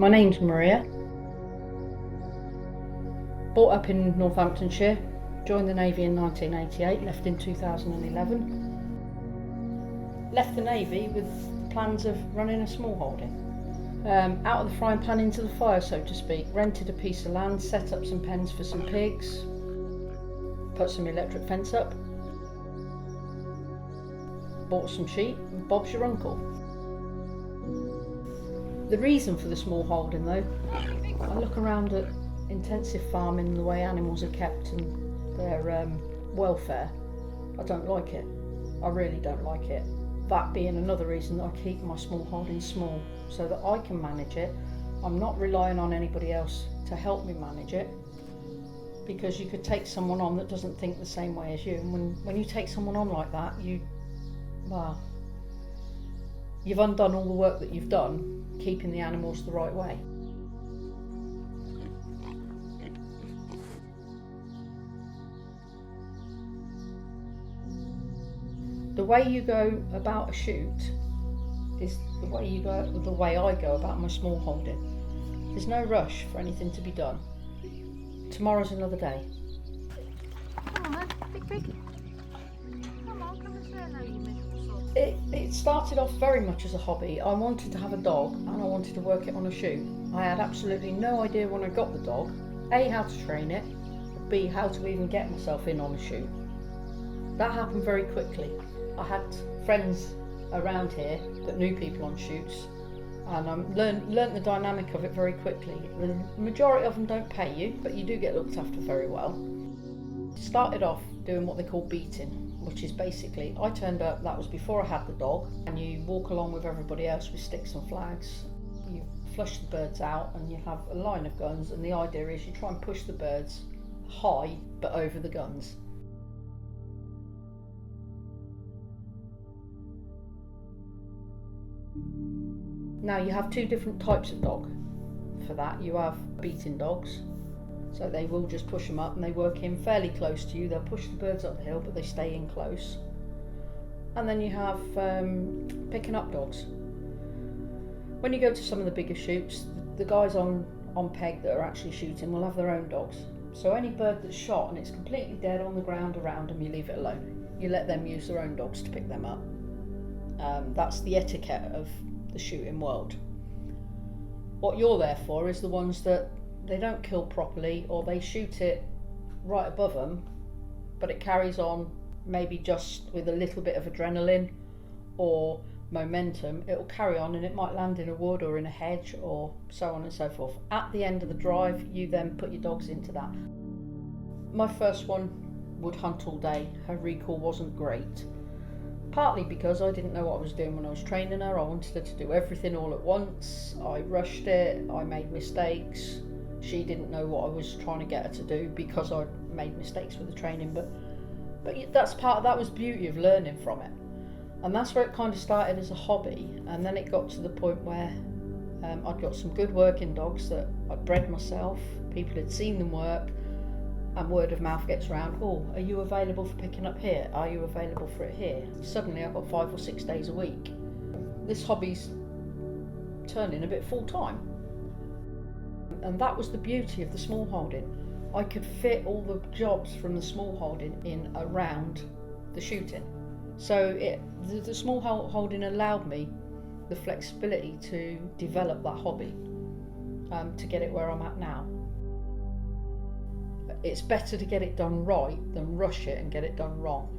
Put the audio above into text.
My name's Maria. Brought up in Northamptonshire, joined the Navy in 1988, left in 2011. Left the Navy with plans of running a small holding. Out of the frying pan into the fire, so to speak. Rented a piece of land, set up some pens for some pigs, put some electric fence up, bought some sheep, and Bob's your uncle. The reason for the small holding though, I look around at intensive farming, the way animals are kept and their welfare. I don't like it. I really don't like it. That being another reason that I keep my small holding small, so that I can manage it. I'm not relying on anybody else to help me manage it, because you could take someone on that doesn't think the same way as you, and when you take someone on like that, you've undone all the work that you've done keeping the animals the right way. The way you go about a shoot is the way I go about my small holding. There's no rush for anything to be done. Tomorrow's another day. Come on then, big. Come on and say hello, you miserable sod. It started off very much as a hobby. I wanted to have a dog and I wanted to work it on a shoot. I had absolutely no idea when I got the dog, A, how to train it, B, how to even get myself in on a shoot. That happened very quickly. I had friends around here that knew people on shoots, and I learnt the dynamic of it very quickly. The majority of them don't pay you, but you do get looked after very well. Started off doing what they call beating, which is basically, I turned up, that was before I had the dog, and you walk along with everybody else with sticks and flags. You flush the birds out and you have a line of guns, and the idea is you try and push the birds high but over the guns. Now you have two different types of dog for that. You have beating dogs, so they will just push them up and they work in fairly close to you. They'll push the birds up the hill, but they stay in close. And then you have picking up dogs. When you go to some of the bigger shoots, the guys on peg that are actually shooting will have their own dogs. So any bird that's shot and it's completely dead on the ground around them, you leave it alone. You let them use their own dogs to pick them up. That's the etiquette of the shooting world. What you're there for is the ones that they don't kill properly, or they shoot it right above them, but it carries on maybe just with a little bit of adrenaline or momentum. It'll carry on and it might land in a wood or in a hedge or so on and so forth. At the end of the drive, you then put your dogs into that. My first one would hunt all day. Her recall wasn't great. Partly because I didn't know what I was doing when I was training her. I wanted her to do everything all at once. I rushed it, I made mistakes. She didn't know what I was trying to get her to do because I made mistakes with the training, but that was the beauty of learning from it. And that's where it kind of started as a hobby, and then it got to the point where I'd got some good working dogs that I'd bred myself, people had seen them work, and word of mouth gets around, oh, are you available for picking up here? Are you available for it here? Suddenly I've got 5 or 6 days a week. This hobby's turning a bit full time. And that was the beauty of the small holding. I could fit all the jobs from the small holding in around the shooting. So the small holding allowed me the flexibility to develop that hobby, to get it where I'm at now. It's better to get it done right than rush it and get it done wrong.